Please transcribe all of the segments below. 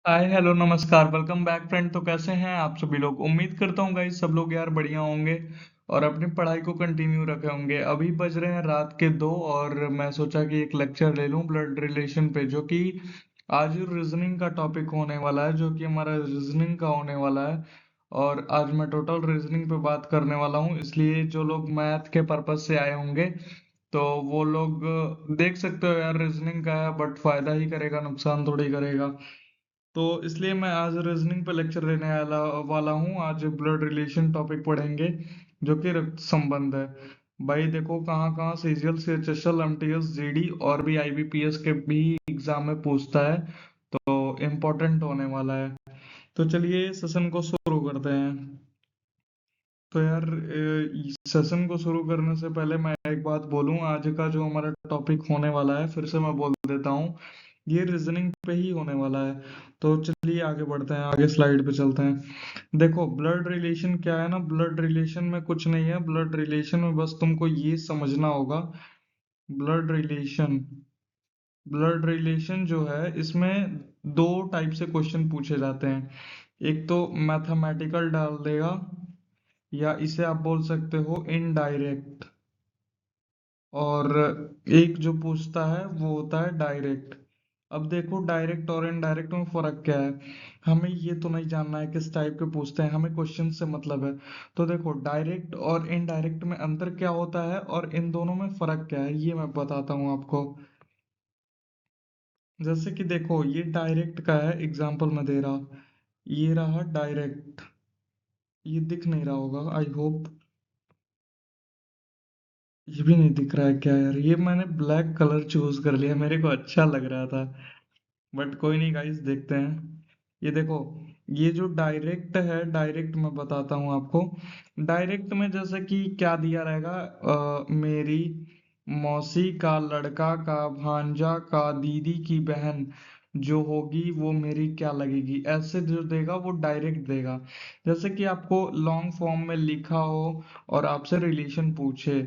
Hi hello नमस्कार welcome back friend. तो कैसे हैं आप सभी लोग? उम्मीद करता हूँ गाइस सब लोग यार बढ़िया होंगे और अपनी पढ़ाई को कंटिन्यू रखे होंगे। अभी बज रहे हैं रात के 2 और मैं सोचा कि एक लेक्चर ले लूँ ब्लड रिलेशन पे, जो कि आज रीजनिंग का टॉपिक होने वाला है, जो कि हमारा रीजनिंग का होने वाला है। और आज मैं टोटल रीजनिंग पे बात करने वाला हूँ, इसलिए जो लोग मैथ के पर्पज से आए होंगे तो वो लोग देख सकते हो यार, रीजनिंग का है बट फायदा ही करेगा, नुकसान थोड़ी करेगा। तो इसलिए मैं आज रीजनिंग पे लेक्चर लेने वाला हूँ। आज ब्लड रिलेशन टॉपिक पढ़ेंगे, जो कि रक्त संबंध है। भाई देखो, कहाँ कहाँ सीजीएल सीएचएसएल एमटीएस जीडी और भी आईबीपीएस के भी एग्जाम में पूछता है, तो इम्पोर्टेंट होने वाला है। तो चलिए सेशन को शुरू करते हैं। तो यार सेशन को शुरू करने से पहले मैं एक बात बोलूं, आज का जो हमारा टॉपिक होने वाला है, फिर से मैं बोल देता हूँ, ये रीजनिंग पे ही होने वाला है। तो चलिए आगे बढ़ते हैं, आगे स्लाइड पे चलते हैं। देखो, ब्लड रिलेशन क्या है ना, ब्लड रिलेशन में कुछ नहीं है। ब्लड रिलेशन में बस तुमको ये समझना होगा, ब्लड रिलेशन ब्लड रिलेशन जो है, इसमें दो टाइप से क्वेश्चन पूछे जाते हैं। एक तो मैथमेटिकल डाल देगा, या इसे आप बोल सकते हो इनडायरेक्ट। और एक जो पूछता है वो होता है डायरेक्ट। अब देखो, डायरेक्ट और इनडायरेक्ट में फर्क क्या है, हमें ये तो नहीं जानना है किस टाइप के पूछते हैं, हमें क्वेश्चन से मतलब है। तो देखो, डायरेक्ट और इनडायरेक्ट में अंतर क्या होता है और इन दोनों में फर्क क्या है, ये मैं बताता हूँ आपको। जैसे कि देखो, ये डायरेक्ट का है, एग्जांपल मैं दे रहा, ये रहा डायरेक्ट। ये दिख नहीं रहा होगा आई होप। ये भी नहीं दिख रहा है क्या यार? ये मैंने ब्लैक कलर चूज कर लिया, मेरे को अच्छा लग रहा था, बट कोई नहीं गाइस, देखते हैं। ये देखो, ये जो डायरेक्ट है, डायरेक्ट मैं बताता हूँ आपको। डायरेक्ट में जैसे कि क्या दिया रहेगा, मेरी मौसी का लड़का का भांजा का दीदी की बहन जो होगी वो मेरी क्या लगेगी, ऐसे जो देगा वो डायरेक्ट देगा। जैसे कि आपको लॉन्ग फॉर्म में लिखा हो और आपसे रिलेशन पूछे,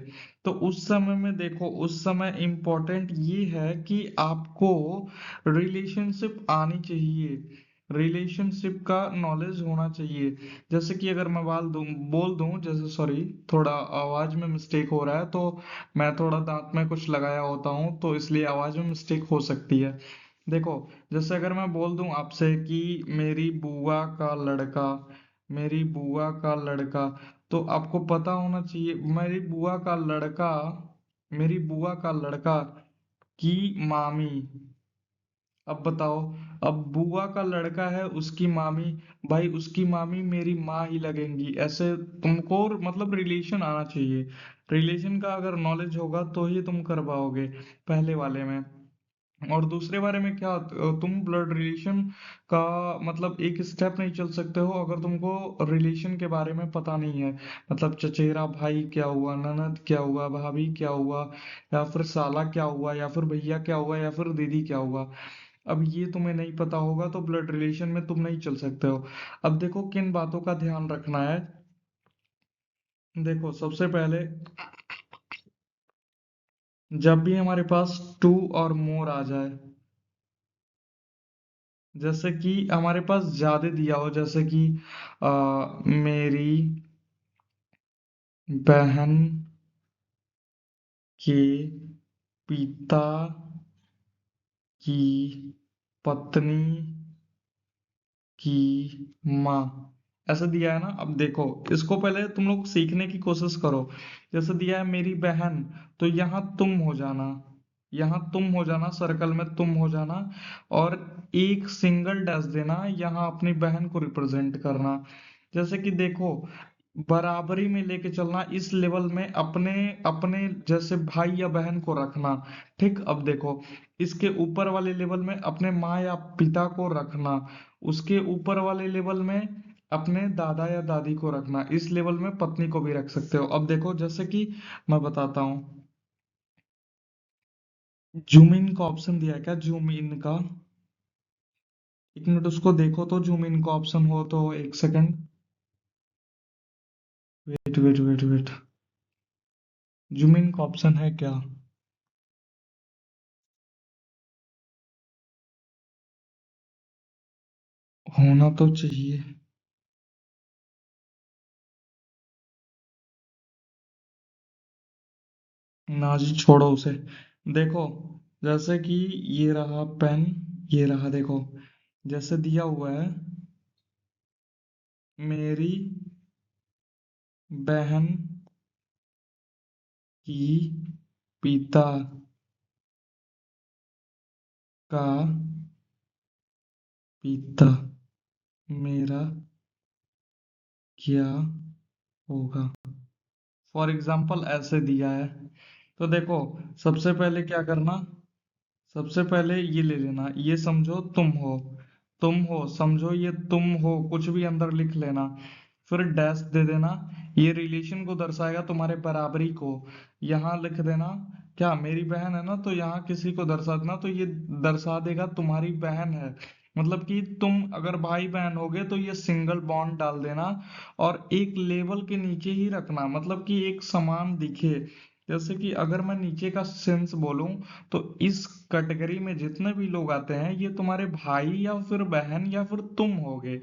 तो उस समय में देखो, उस समय इम्पोर्टेंट ये है कि आपको रिलेशनशिप आनी चाहिए, रिलेशनशिप का नॉलेज होना चाहिए। जैसे कि अगर मैं बोल दूं, जैसे सॉरी, थोड़ा आवाज में मिस्टेक हो रहा है, तो मैं थोड़ा दांत में कुछ लगाया होता हूँ, तो इसलिए आवाज में मिस्टेक हो सकती है। देखो, जैसे अगर मैं बोल दूं आपसे कि मेरी बुआ का लड़का, मेरी बुआ का लड़का, तो आपको पता होना चाहिए मेरी बुआ का लड़का, मेरी बुआ का लड़का की मामी। अब बताओ, अब बुआ का लड़का है, उसकी मामी, भाई उसकी मामी मेरी माँ ही लगेंगी, ऐसे तुमको मतलब रिलेशन आना चाहिए। रिलेशन का अगर नॉलेज होगा तो ही तुम कर पाओगे पहले वाले में। और दूसरे बारे में क्या, तुम ब्लड रिलेशन का मतलब एक स्टेप नहीं चल सकते हो अगर तुमको रिलेशन के बारे में पता नहीं है। मतलब चचेरा भाई क्या हुआ, ननद क्या हुआ, भाभी क्या हुआ, या फिर साला क्या हुआ, या फिर भैया क्या हुआ, या फिर दीदी क्या हुआ। अब ये तुम्हें नहीं पता होगा तो ब्लड रिलेशन में तुम नहीं चल सकते हो। अब देखो, किन बातों का ध्यान रखना है। देखो, सबसे पहले, जब भी हमारे पास टू और मोर आ जाए, जैसे कि हमारे पास ज्यादा दिया हो, जैसे कि मेरी बहन के पिता की पत्नी की माँ, ऐसा दिया है ना। अब देखो, इसको पहले तुम लोग सीखने की कोशिश करो। जैसे दिया है मेरी बहन, तो यहाँ तुम हो जाना, यहाँ तुम हो जाना, सर्कल में तुम हो जाना, और एक सिंगल डैश देना, यहाँ अपनी बहन को रिप्रेजेंट करना। जैसे कि देखो, बराबरी में लेके चलना, इस लेवल में अपने अपने जैसे भाई या बहन को रखना। ठीक, अब देखो, इसके ऊपर वाले लेवल में अपने माँ या पिता को रखना, उसके ऊपर वाले लेवल में अपने दादा या दादी को रखना, इस लेवल में पत्नी को भी रख सकते हो। अब देखो, जैसे कि मैं बताता हूँ, जूम इन का ऑप्शन दिया है क्या, जूम इन का? एक मिनट उसको देखो तो, जूम इन का ऑप्शन हो तो, एक second, wait wait wait wait, zoom in का ऑप्शन है क्या? होना तो चाहिए। ना जी, छोड़ो उसे। देखो, जैसे कि ये रहा पेन, ये रहा, देखो जैसे दिया हुआ है, मेरी बहन की पिता का पिता मेरा क्या होगा। फॉर एग्जाम्पल ऐसे दिया है, तो देखो सबसे पहले क्या करना, सबसे पहले ये ले लेना, ये समझो तुम हो, तुम हो समझो, ये तुम हो कुछ भी अंदर लिख लेना, फिर डैश दे देना, ये रिलेशन को दर्शाएगा, तुम्हारे बराबरी को। यहाँ लिख देना क्या, मेरी बहन है ना, तो यहाँ किसी को दर्शा देना, तो ये दर्शा देगा तुम्हारी बहन है, मतलब कि तुम अगर भाई बहन होगे तो ये सिंगल बॉन्ड डाल देना, और एक लेवल के नीचे ही रखना, मतलब कि एक समान दिखे। जैसे कि अगर मैं नीचे का सेंस बोलूं, तो इस कैटेगरी में जितने भी लोग आते हैं ये तुम्हारे भाई या फिर बहन या फिर तुम होगे,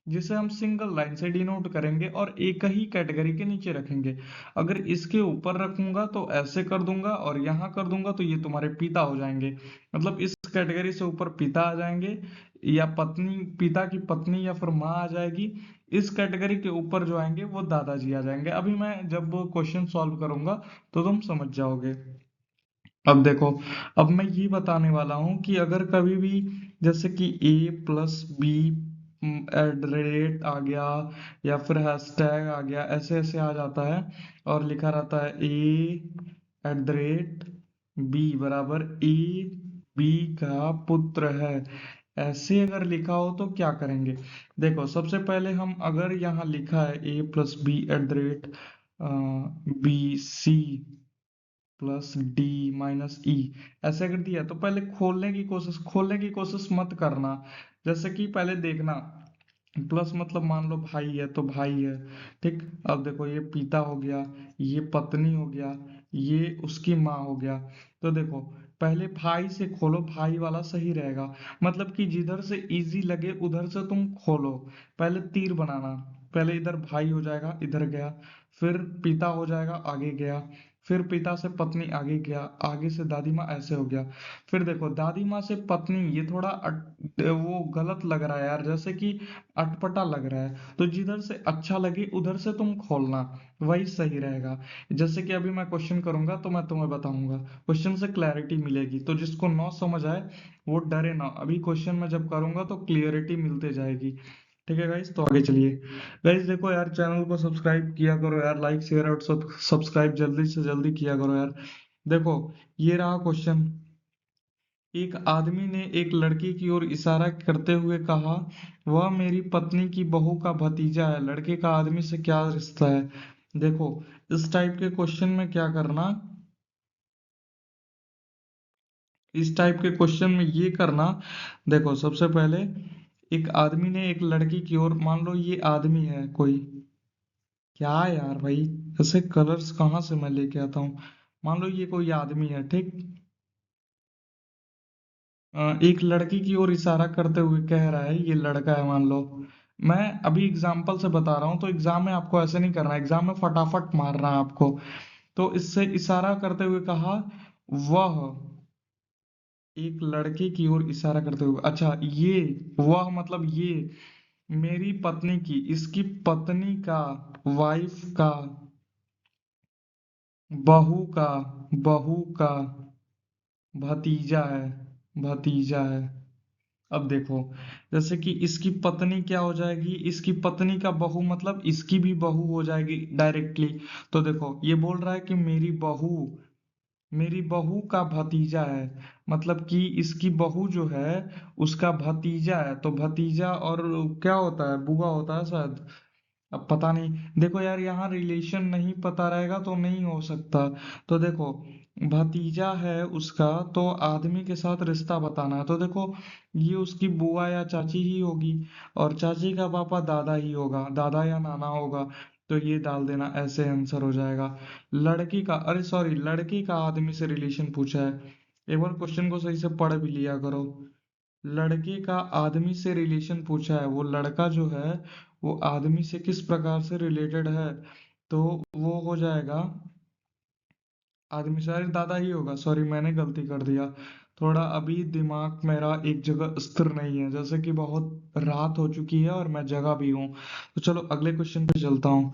जिसे हम सिंगल लाइन से डिनोट करेंगे और एक ही कैटेगरी के नीचे रखेंगे। अगर इसके ऊपर रखूंगा तो ऐसे कर दूंगा, और यहाँ कर दूंगा तो ये तुम्हारे पिता हो जाएंगे, मतलब इस कैटेगरी से ऊपर पिता आ जाएंगे, या पत्नी, पिता की पत्नी या फिर माँ आ जाएगी। इस कैटेगरी के ऊपर जो आएंगे वो दादाजी आ जाएंगे। अभी मैं जब क्वेश्चन सॉल्व करूंगा तो तुम समझ जाओगे। अब देखो, अब मैं ये बताने वाला हूं कि अगर कभी भी जैसे कि A+B एट द रेट आ गया, या फिर हैशटैग आ गया, ऐसे ऐसे आ जाता है, और लिखा रहता है A@B बराबर A B का पुत्र है, ऐसे अगर लिखा हो तो क्या करेंगे। देखो सबसे पहले हम, अगर यहाँ लिखा है A+B@BC +D-E, ऐसे अगर दिया तो पहले खोलने की कोशिश मत करना। जैसे कि पहले देखना, प्लस मतलब मान लो भाई है तो भाई है, ठीक। अब देखो ये पिता हो गया, ये पत्नी हो गया, ये उसकी माँ हो गया। तो देखो पहले भाई से खोलो, भाई वाला सही रहेगा, मतलब कि जिधर से इजी लगे उधर से तुम खोलो। पहले तीर बनाना, पहले इधर भाई हो जाएगा, इधर गया, फिर पिता हो जाएगा, आगे गया, फिर पिता से पत्नी, आगे गया, आगे से दादी माँ, ऐसे हो गया। फिर देखो दादी माँ से पत्नी, ये थोड़ा वो गलत लग रहा है यार, जैसे कि अटपटा लग रहा है, तो जिधर से अच्छा लगे उधर से तुम खोलना, वही सही रहेगा। जैसे कि अभी मैं क्वेश्चन करूंगा तो मैं तुम्हें बताऊंगा, क्वेश्चन से क्लैरिटी मिलेगी, तो जिसको ना समझ आए वो डरे ना, अभी क्वेश्चन में जब करूंगा तो क्लियरिटी मिलते जाएगी। ठीक है गाइस, तो आगे चलिए। गाइस देखो यार, चैनल को सब्सक्राइब किया करो यार, लाइक शेयर और सब्सक्राइब जल्दी से जल्दी किया करो यार। देखो ये रहा क्वेश्चन, एक आदमी ने एक लड़की की ओर इशारा करते हुए कहा, वह मेरी पत्नी की बहू का भतीजा है, लड़के का आदमी से क्या रिश्ता है। देखो इस टाइप के क्वेश्चन में क्या करना, इस टाइप के क्वेश्चन में ये करना, देखो सबसे पहले एक आदमी ने एक लड़की की ओर, मान लो ये आदमी है कोई, क्या यार भाई, ऐसे कलर्स कहाँ से मैं लेके आता हूँ। मान लो ये कोई आदमी है, ठीक। एक लड़की की ओर इशारा करते हुए कह रहा है, ये लड़का है मान लो। मैं अभी एग्जाम्पल से बता रहा हूँ, तो एग्जाम में आपको ऐसे नहीं करना, एग्जाम में फटाफट मारना है आपको। तो इससे इशारा करते हुए कहा, वह, एक लड़के की ओर इशारा करते हुए, अच्छा ये, वह मतलब ये मेरी पत्नी की, इसकी पत्नी का, वाइफ का, बहू का, बहू का भतीजा है, भतीजा है। अब देखो, जैसे कि इसकी पत्नी क्या हो जाएगी, इसकी पत्नी का बहू मतलब इसकी भी बहू हो जाएगी डायरेक्टली। तो देखो ये बोल रहा है कि मेरी बहू का भतीजा है, मतलब कि इसकी बहू जो है उसका भतीजा है, तो भतीजा और क्या होता है, बुआ होता है शायद। अब पता नहीं, देखो यार यहाँ रिलेशन नहीं पता रहेगा तो नहीं हो सकता। तो देखो भतीजा है उसका, तो आदमी के साथ रिश्ता बताना है, तो देखो ये उसकी बुआ या चाची ही होगी, और चाची का पापा दादा ही होगा, दादा या नाना होगा, तो ये डाल देना, ऐसे आंसर हो जाएगा। लड़की का, अरे सॉरी, लड़की का आदमी से रिलेशन पूछा है, एक बार क्वेश्चन को सही से पढ़ भी लिया करो। लड़के का आदमी से रिलेशन पूछा है, वो लड़का जो है वो आदमी से किस प्रकार से रिलेटेड है, तो वो हो जाएगा आदमी से। अरे दादा ही होगा, सॉरी मैंने गलती कर दिया। थोड़ा अभी दिमाग मेरा एक जगह स्थिर नहीं है, जैसे कि बहुत रात हो चुकी है और मैं जगा भी हूँ। तो चलो अगले क्वेश्चन पे चलता हूँ।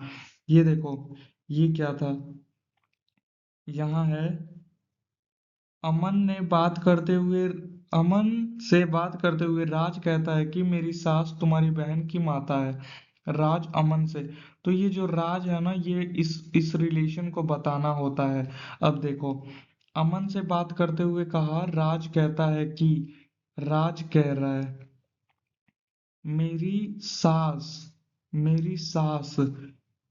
ये देखो, ये क्या था, यहाँ है अमन ने बात करते हुए अमन से बात करते हुए राज कहता है कि मेरी सास तुम्हारी बहन की माता है। राज अमन से, तो ये जो राज है ना, ये इस रिलेशन को बताना होता है। अब देखो, अमन से बात करते हुए कहा, राज कहता है कि, राज कह रहा है मेरी सास, मेरी सास,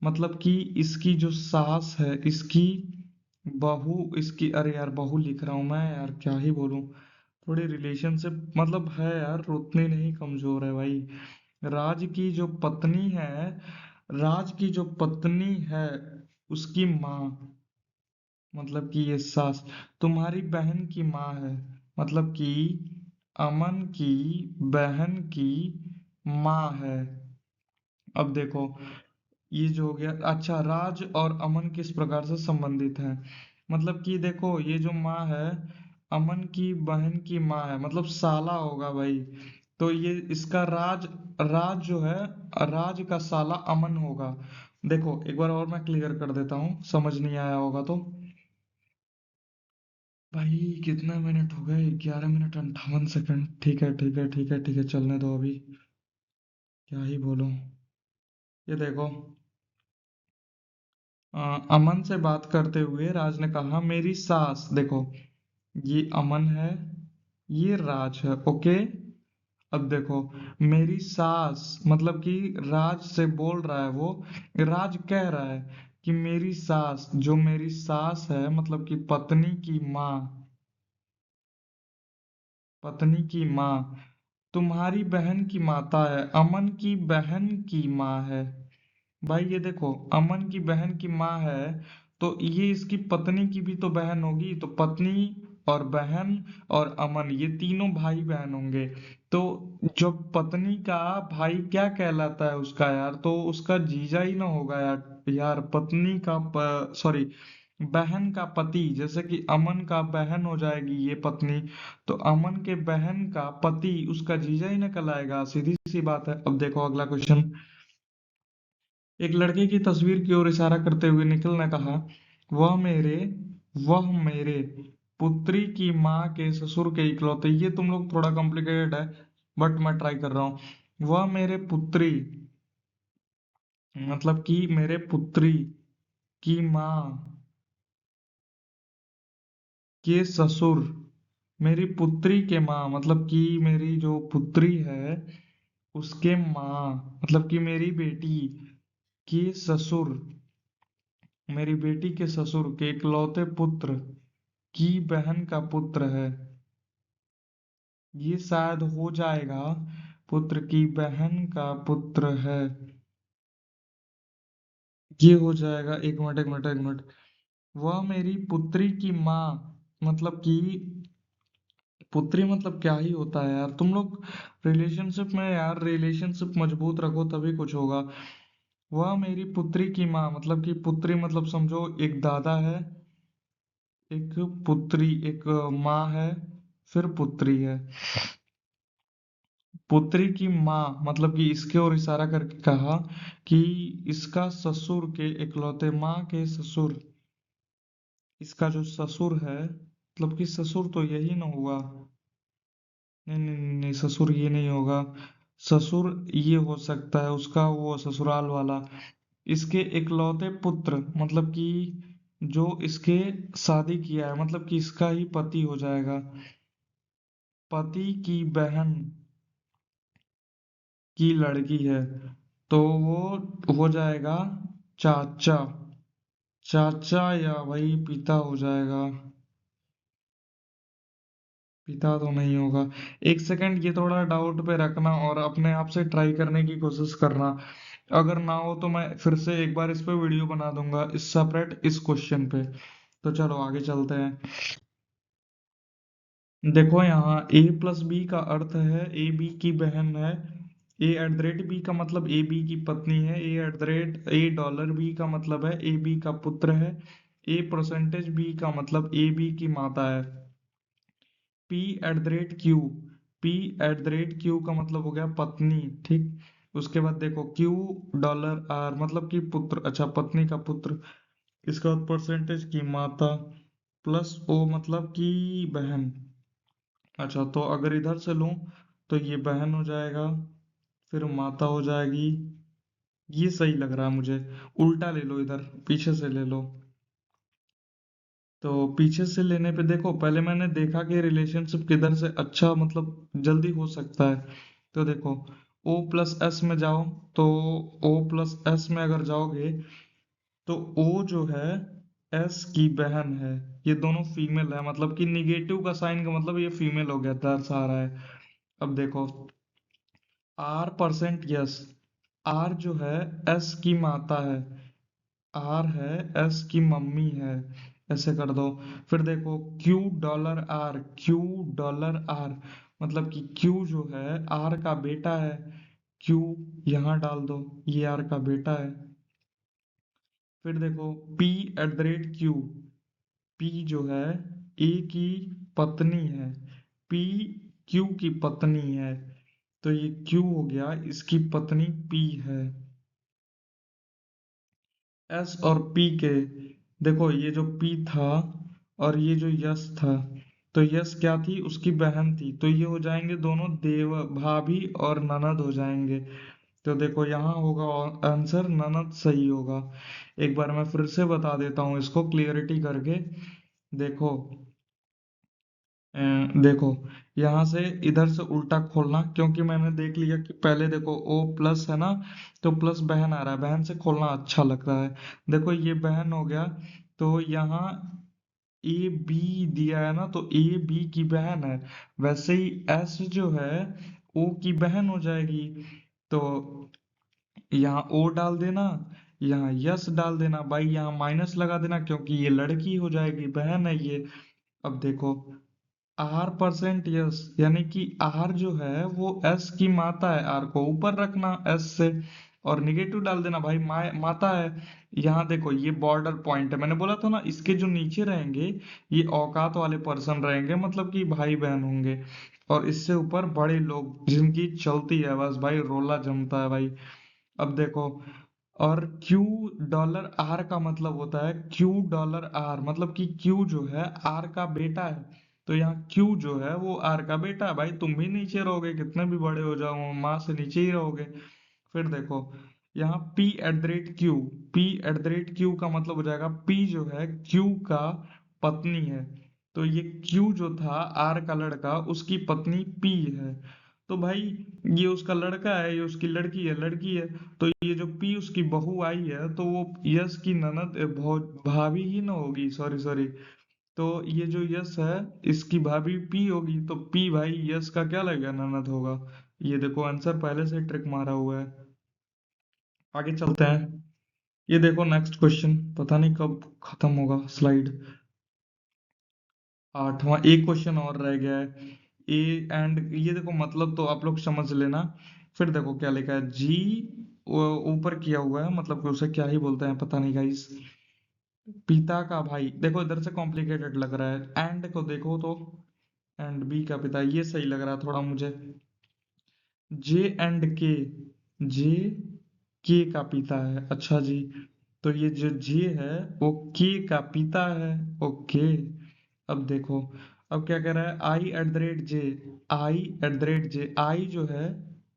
मतलब कि इसकी जो सास है, इसकी बहू, इसकी, अरे यार बहू लिख रहा हूं मैं, यार क्या ही बोलूं। थोड़ी रिलेशनशिप मतलब है यार, उतनी नहीं, कमजोर है भाई। राज की जो पत्नी है, राज की जो पत्नी है, उसकी माँ, मतलब कि ये सास तुम्हारी बहन की माँ है, मतलब कि अमन की बहन की माँ है। अब देखो, ये जो हो गया। अच्छा, राज और अमन किस प्रकार से संबंधित हैं, मतलब कि देखो ये जो माँ है, अमन की बहन की माँ है, मतलब साला होगा भाई। तो ये इसका राज, राज जो है, राज का साला अमन होगा। देखो एक बार और मैं क्लियर कर देता हूँ, समझ नहीं आया होगा तो। भाई कितना मिनट हो गए, 11 मिनट 58 सेकंड। ठीक है ठीक है ठीक है ठीक है, चलने दो अभी, क्या ही बोलूं। ये देखो, अमन से बात करते हुए राज ने कहा मेरी सास, देखो ये अमन है, ये राज है, ओके। अब देखो, मेरी सास, मतलब कि राज से बोल रहा है वो, राज कह रहा है कि मेरी सास, जो मेरी सास है मतलब कि पत्नी की माँ, पत्नी की माँ तुम्हारी बहन की माता है, अमन की बहन की माँ है। भाई ये देखो, अमन की बहन की माँ है, तो ये इसकी पत्नी की भी तो बहन होगी, तो पत्नी और बहन और अमन, ये तीनों भाई बहन होंगे। तो जब पत्नी का भाई क्या कहलाता है उसका, यार तो उसका जीजा ही ना होगा यार। यार पत्नी का, सॉरी, बहन का पति, जैसे कि अमन का बहन हो जाएगी ये पत्नी, तो अमन के बहन का पति उसका जीजा ही ना कहलाएगा, सीधी सी बात है। अब देखो अगला क्वेश्चन। एक लड़के की तस्वीर की ओर इशारा करते हुए निखिल ने कहा, वह मेरे वह मेरे पुत्री की माँ के ससुर के इकलौते, ये तुम लोग थोड़ा कॉम्प्लिकेटेड है, बट मैं ट्राई कर रहा हूँ। वह मेरे पुत्री, मतलब कि मेरे पुत्री की माँ के ससुर, मेरी पुत्री के माँ, मतलब कि मेरी जो पुत्री है उसके माँ, मतलब कि मेरी बेटी के ससुर, मेरी बेटी के ससुर के इकलौते पुत्र की बहन का पुत्र है। ये शायद हो जाएगा पुत्र की बहन का पुत्र है, ये हो जाएगा। एक मिनट एक मिनट एक मिनट, वह मेरी पुत्री की माँ, मतलब कि पुत्री मतलब क्या ही होता है यार, तुम लोग रिलेशनशिप में, यार रिलेशनशिप मजबूत रखो तभी कुछ होगा। वह मेरी पुत्री की माँ, मतलब कि पुत्री मतलब समझो एक दादा है, एक पुत्री, एक माँ है, फिर पुत्री है। पुत्री की माँ, मतलब कि इसके ओर इशारा करके कहा कि इसका ससुर के इकलौते, माँ के ससुर, इसका जो ससुर है, मतलब कि ससुर तो यही ना हुआ, नहीं नहीं नहीं नहीं, ससुर ये नहीं होगा। ससुर ये हो सकता है उसका वो ससुराल वाला, इसके इकलौते पुत्र, मतलब कि जो इसके शादी किया है, मतलब कि इसका ही पति हो जाएगा, पति की बहन की लड़की है, तो वो हो जाएगा चाचा, चाचा या वही पिता हो जाएगा। पिता तो नहीं होगा। एक सेकंड, ये थोड़ा डाउट पे रखना और अपने आप से ट्राई करने की कोशिश करना। अगर ना हो तो मैं फिर से एक बार इस पे वीडियो बना दूंगा, इस सेपरेट इस क्वेश्चन पे। तो चलो आगे चलते हैं। देखो यहाँ ए प्लस बी का अर्थ है ए बी की बहन है। A at the rate B का मतलब ए बी की पत्नी है। A at the rate A dollar B का मतलब है ए बी का पुत्र है। ए परसेंटेज बी का मतलब ए बी की माता है। P eight the rate Q, P eight the rate Q का मतलब हो गया पत्नी, ठीक। उसके बाद देखो क्यू डॉलर आर मतलब कि पुत्र, अच्छा पत्नी का पुत्र। इसके बाद परसेंटेज की माता, प्लस ओ मतलब कि बहन। अच्छा तो अगर इधर से लूं तो ये बहन हो जाएगा, फिर माता हो जाएगी। ये सही लग रहा है मुझे। उल्टा ले लो, इधर पीछे से ले लो। तो पीछे से लेने पे देखो, पहले मैंने देखा कि रिलेशनशिप किधर से अच्छा मतलब जल्दी हो सकता है। तो देखो O प्लस एस में जाओ, तो O प्लस एस में अगर जाओगे तो O जो है S की बहन है। ये दोनों फीमेल है, मतलब कि निगेटिव का साइन का मतलब ये फीमेल हो गया, दर्शा रहा है। अब देखो R परसेंट यस, R जो है S की माता है, R है S की मम्मी है, ऐसे कर दो। फिर देखो Q dollar R, Q dollar R मतलब कि Q जो है R का बेटा है। Q यहाँ डाल दो, ये R का बेटा है। फिर देखो P eight the rate Q, P जो है A की पत्नी है। P Q की पत्नी है, तो ये Q हो गया, इसकी पत्नी P है। S और P के, देखो ये जो P था और ये जो यस था, तो यस क्या थी, उसकी बहन थी, तो ये हो जाएंगे दोनों देव भाभी और ननद हो जाएंगे। तो देखो यहाँ होगा आंसर ननद सही होगा। एक बार मैं फिर से बता देता हूँ इसको क्लियरिटी करके। देखो देखो यहाँ से इधर से उल्टा खोलना, क्योंकि मैंने देख लिया कि पहले देखो O प्लस है ना, तो प्लस बहन आ रहा है, बहन से खोलना अच्छा लग रहा है। देखो ये बहन हो गया, तो यहाँ ए बी दिया है ना, तो ए बी की बहन है। वैसे ही एस जो है ओ की बहन हो जाएगी। तो यहाँ ओ डाल देना, यहाँ यस डाल देना भाई, यहाँ माइनस लगा देना क्योंकि ये लड़की हो जाएगी, बहन है ये। अब देखो आर परसेंट यस, यानी कि आर जो है वो एस की माता है, आर को ऊपर रखना एस से, और निगेटिव डाल देना भाई, माता है। यहाँ देखो ये बॉर्डर पॉइंट है, मैंने बोला था ना इसके जो नीचे रहेंगे ये औकात वाले पर्सन रहेंगे, मतलब कि भाई बहन होंगे। और इससे ऊपर बड़े लोग जिनकी चलती है बस भाई, रोला जमता है भाई। अब देखो, और Q डॉलर R का मतलब होता है Q डॉलर R, मतलब कि Q जो है R का बेटा है। तो यहाँ Q जो है वो R का बेटा है भाई, तुम भी नीचे रहोगे, कितने भी बड़े हो जाओ माँ से नीचे ही रहोगे। फिर देखो यहाँ P eight the rate Q, P eight the rate Q का मतलब हो जाएगा P जो है Q का पत्नी है। तो ये Q जो था R का लड़का, उसकी पत्नी P है। तो भाई ये उसका लड़का है, ये उसकी लड़की है, लड़की है। तो ये जो पी उसकी बहू आई है, तो वो यश की ननद भाभी ही ना होगी, सॉरी सॉरी। तो ये जो यश है इसकी भाभी पी होगी, तो पी भाई यश का क्या लगेगा, ननद होगा। ये देखो आंसर पहले से ट्रिक मारा हुआ है। आगे चलते हैं। ये देखो नेक्स्ट क्वेश्चन, पता नहीं कब खत्म होगा स्लाइड। आठवां, एक क्वेश्चन और रह गया है। ए एंड, ये देखो मतलब तो आप लोग समझ लेना। फिर देखो क्या लिखा है, जी ऊपर किया हुआ है, मतलब कि उसे क्या ही बोलते हैं पता नहीं गाइस। पिता का भाई, देखो इधर से कॉम्प्लिकेटेड लग रहा है, एंड को देखो तो एंड बी का पिता, ये सही लग रहा है थोड़ा मुझे। जे एंड के, जे के का पिता है, अच्छा जी। तो ये जो जे है वो के का पिता है, ओके। अब देखो, अब क्या कह रहा है, I at the rate J, I at the rate J, I जो है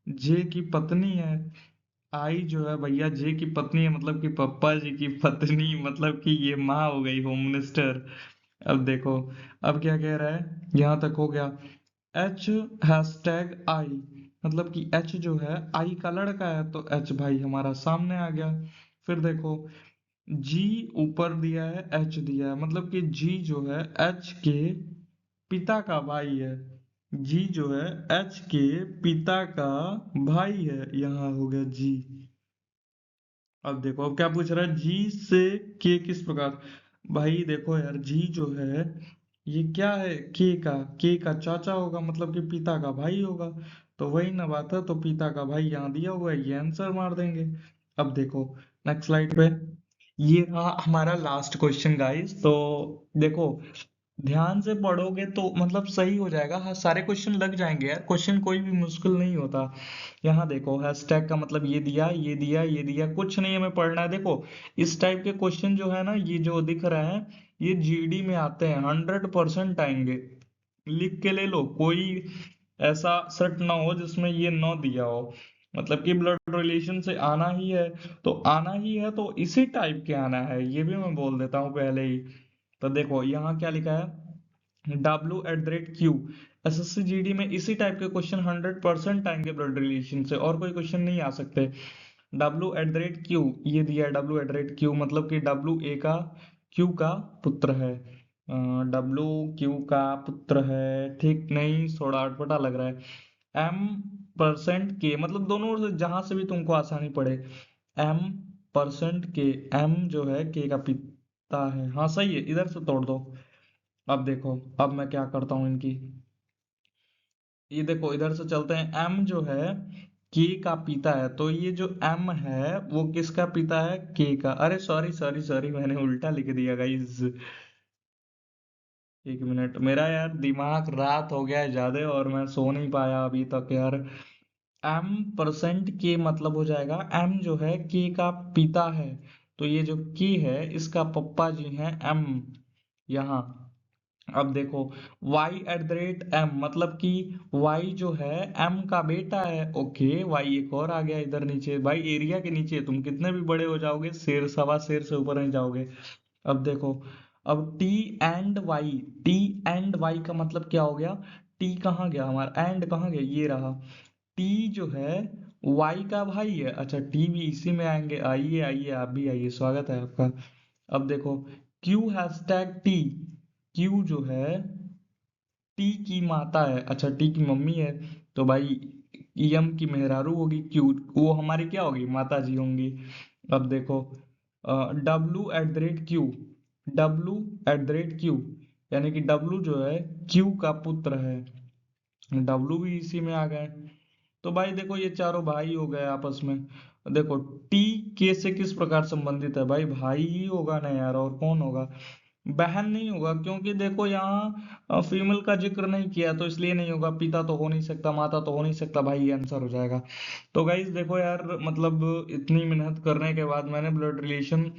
जे की पत्नी है। आई जो है भैया जे की पत्नी है, मतलब कि पप्पा जी की पत्नी, मतलब कि ये माँ हो गई, होम मिनिस्टर। अब देखो, अब क्या कह रहा है, यहां तक हो गया। एच हैशटैग आई, मतलब कि एच जो है आई का लड़का है, तो एच भाई हमारा सामने आ गया। फिर देखो जी ऊपर दिया है, एच दिया है, मतलब कि जी जो है एच के पिता का भाई है। जी जो है एच के पिता का भाई है, यहाँ हो गया जी। अब देखो अब क्या पूछ रहा है, जी से के किस प्रकार। भाई देखो यार, जी जो है ये क्या है? के का चाचा होगा, मतलब कि पिता का भाई होगा। तो वही ना बात है, तो पिता का भाई यहाँ दिया हुआ है, ये आंसर मार देंगे। अब देखो नेक्स्ट स्लाइड पे, ये रहा हमारा लास्ट क्वेश्चन गाइस। तो देखो, ध्यान से पढ़ोगे तो मतलब सही हो जाएगा। हाँ, सारे क्वेश्चन लग जाएंगे यार, क्वेश्चन कोई भी मुश्किल नहीं होता। यहाँ देखो, हैशटैग का मतलब ये दिया, ये दिया, ये दिया, कुछ नहीं हमें पढ़ना है। देखो, इस टाइप के क्वेश्चन जो है ना, ये जो दिख रहा है, ये जीडी में आते हैं, 100% आएंगे। लिख के ले लो, कोई ऐसा सेट ना हो जिसमें ये ना दिया हो। मतलब कि ब्लड रिलेशन से आना ही है, तो आना ही है, तो इसी टाइप के आना है, ये भी मैं बोल देता हूँ पहले ही। तो देखो यहाँ क्या लिखा है, W@Q। SSC GD में इसी टाइप के क्वेश्चन 100% आएंगे ब्लड रिलेशन से, और कोई क्वेश्चन नहीं आ सकते। W@Q, ये दिया है W@Q, मतलब कि W A का Q का पुत्र है। W Q का पुत्र है, ठीक नहीं, थोड़ा अटपटा लग रहा है। M% K, मतलब दोनों से जहां से भी तुमको आसानी पड़े। M%K, M जो है K का पिता है, हाँ सही है, इधर से तोड़ दो। अब देखो, अब मैं क्या करता हूँ इनकी, ये देखो इधर से चलते हैं। M जो है के का पिता है, तो ये जो M है वो किसका पिता है? के का। अरे सॉरी सॉरी सॉरी, मैंने उल्टा लिख दिया गाइस। एक मिनट, मेरा यार दिमाग, रात हो गया है ज्यादा और मैं सो नहीं पाया अभी तक यार। M% K मतलब हो जाएगा, M जो है के का पिता है, तो ये जो के है इसका पप्पा जी हैं M, यहाँ। अब देखो, Y@M, मतलब कि Y जो है M का बेटा है। ओके, Y एक और आ गया इधर नीचे, भाई एरिया के नीचे तुम कितने भी बड़े हो जाओगे, शेर सवा शेर से ऊपर नहीं जाओगे। अब देखो, अब T&Y, T&Y का मतलब क्या हो गया? T कहाँ गया हमारा, एंड कहाँ गया, ये रहा। T जो है Y का भाई है। अच्छा, T भी इसी में आएंगे, आइए आइए, आप भी आइए, स्वागत है आपका। अब देखो, Q#T, Q जो है टी की माता है, अच्छा टी की मम्मी है, तो भाई एम की मेहरारू होगी, क्यू वो हमारी क्या होगी, माता जी होंगी। अब देखो, W@Q, W@Q, यानी कि W जो है Q का पुत्र है, W भी इसी में आ गए। तो भाई देखो, ये चारों भाई हो गए आपस में। देखो, टी के से किस प्रकार संबंधित है? भाई भाई ही होगा ना यार, और कौन होगा? बहन नहीं होगा, क्योंकि देखो यहाँ फीमेल का जिक्र नहीं किया, तो इसलिए नहीं होगा। पिता तो हो नहीं सकता, माता तो हो नहीं सकता, भाई ये आंसर हो जाएगा। तो गाइज देखो यार, मतलब इतनी मेहनत करने के बाद मैंने ब्लड रिलेशन,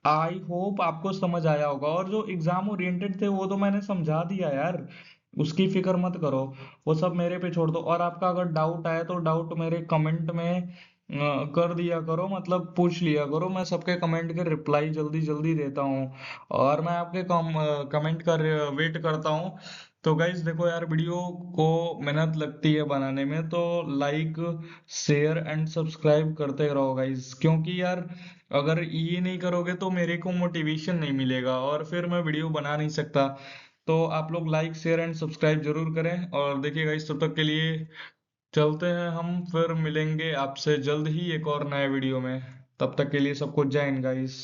आई होप आपको समझ आया होगा, और जो एग्जाम ओरिएंटेड थे वो तो मैंने समझा दिया यार, उसकी फिक्र मत करो, वो सब मेरे पे छोड़ दो। और आपका अगर डाउट आए तो डाउट मेरे कमेंट में कर दिया करो, मतलब पूछ लिया करो, मैं सबके कमेंट के रिप्लाई जल्दी जल्दी देता हूँ, और मैं आपके कमेंट का वेट करता हूँ। तो गाइज देखो यार, वीडियो को मेहनत लगती है बनाने में, तो लाइक शेयर एंड सब्सक्राइब करते रहो गाइज, क्योंकि यार अगर ये नहीं करोगे तो मेरे को मोटिवेशन नहीं मिलेगा, और फिर मैं वीडियो बना नहीं सकता। तो आप लोग लाइक शेयर एंड सब्सक्राइब जरूर करें, और देखिएगा, इस तब तक के लिए चलते हैं, हम फिर मिलेंगे आपसे जल्द ही एक और नए वीडियो में। तब तक के लिए सबको जय हिंद गाइस।